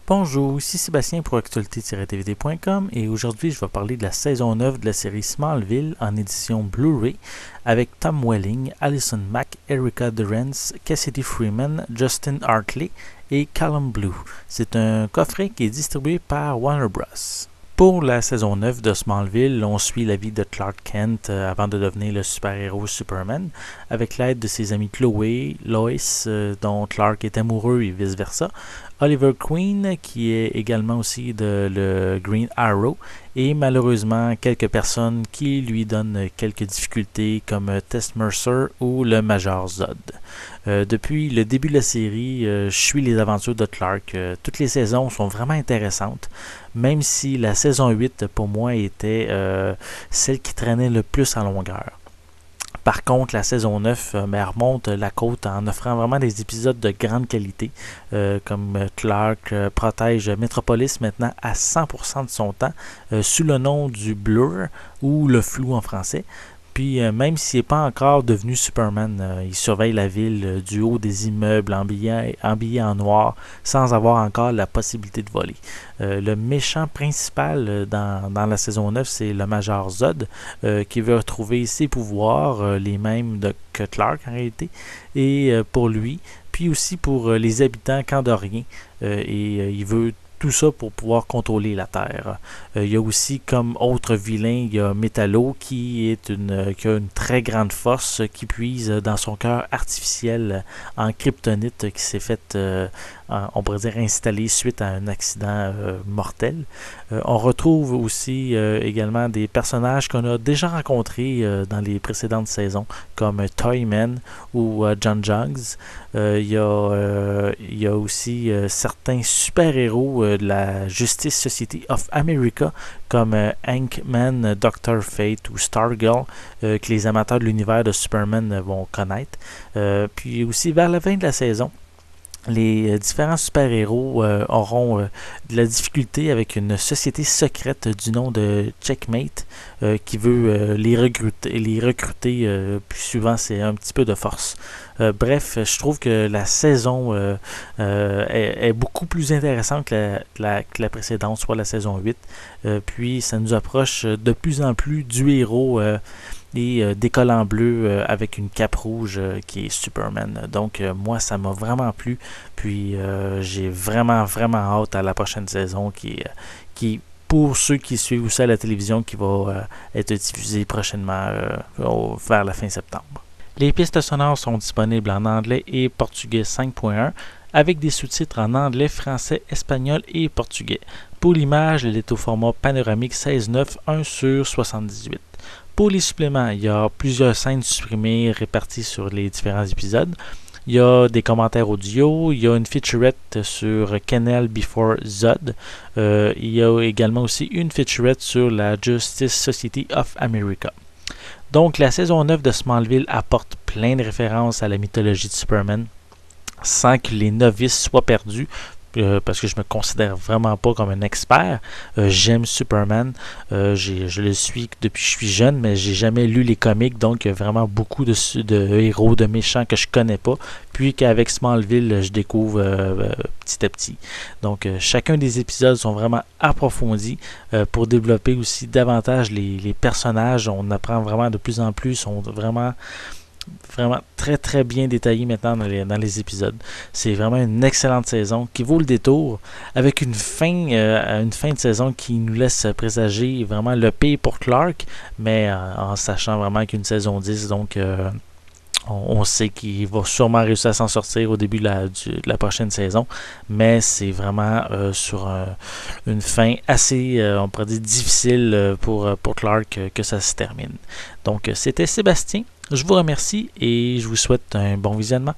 Bonjour, ici Sébastien pour actualité-tv.com et aujourd'hui je vais parler de la saison 9 de la série Smallville en édition Blu-ray avec Tom Welling, Allison Mack, Erica Durance, Cassidy Freeman, Justin Hartley et Callum Blue. C'est un coffret qui est distribué par Warner Bros. Pour la saison 9 de Smallville, on suit la vie de Clark Kent avant de devenir le super-héros Superman, avec l'aide de ses amis Chloé, Lois, dont Clark est amoureux et vice-versa, Oliver Queen, qui est également aussi le Green Arrow, et malheureusement quelques personnes qui lui donnent quelques difficultés comme Tess Mercer ou le Major Zod. Depuis le début de la série, je suis les aventures de Clark. Toutes les saisons sont vraiment intéressantes, même si la saison 8 pour moi était celle qui traînait le plus en longueur. Par contre, la saison 9 remonte la côte en offrant vraiment des épisodes de grande qualité, comme Clark protège Metropolis maintenant à 100% de son temps, sous le nom du Blur ou le flou en français. Puis même s'il n'est pas encore devenu Superman, il surveille la ville du haut des immeubles habillés en noir sans avoir encore la possibilité de voler. Le méchant principal dans la saison 9, c'est le Major Zod qui veut retrouver ses pouvoirs, les mêmes que Clark en réalité, et pour lui, puis aussi pour les habitants candoriens, il veut tout ça pour pouvoir contrôler la Terre. Il y a aussi comme autre vilain, il y a Metallo qui a une très grande force qui puise dans son cœur artificiel en kryptonite qui s'est fait, on pourrait dire, installer suite à un accident mortel. On retrouve aussi également des personnages qu'on a déjà rencontrés dans les précédentes saisons, comme Toyman ou John Jugs. Il y a aussi certains super-héros de la Justice Society of America, comme Ant-Man, Dr. Fate ou Stargirl, que les amateurs de l'univers de Superman vont connaître. Puis aussi, vers la fin de la saison, les différents super-héros auront de la difficulté avec une société secrète du nom de Checkmate qui veut les recruter puis souvent c'est un petit peu de force. Bref, je trouve que la saison est beaucoup plus intéressante que la précédente, soit la saison 8. Puis ça nous approche de plus en plus du héros et des collants bleus avec une cape rouge qui est Superman. Donc moi ça m'a vraiment plu, puis j'ai vraiment hâte à la prochaine saison qui pour ceux qui suivent aussi à la télévision qui va être diffusée prochainement vers la fin septembre. Les pistes sonores sont disponibles en anglais et portugais 5.1 avec des sous-titres en anglais, français, espagnol et portugais. Pour l'image, elle est au format panoramique 16:9, 1/78. Pour les suppléments, il y a plusieurs scènes supprimées réparties sur les différents épisodes. Il y a des commentaires audio, il y a une featurette sur Kennel Before Zod. Il y a également aussi une featurette sur la Justice Society of America. Donc la saison 9 de Smallville apporte plein de références à la mythologie de Superman sans que les novices soient perdus. Parce que je me considère vraiment pas comme un expert. J'aime Superman. Je le suis depuis que je suis jeune, mais j'ai jamais lu les comics, donc il y a vraiment beaucoup de héros, de méchants que je connais pas. Puis qu'avec Smallville, je découvre petit à petit. Donc chacun des épisodes sont vraiment approfondis pour développer aussi davantage les personnages. On apprend vraiment de plus en plus, sont vraiment très bien détaillé maintenant dans les épisodes. C'est vraiment une excellente saison qui vaut le détour avec une fin de saison qui nous laisse présager vraiment le pire pour Clark, mais en sachant vraiment qu'une saison 10, donc on sait qu'il va sûrement réussir à s'en sortir au début de la prochaine saison, mais c'est vraiment sur une fin assez, on pourrait dire, difficile pour Clark que ça se termine. Donc, c'était Sébastien. Je vous remercie et je vous souhaite un bon visionnement.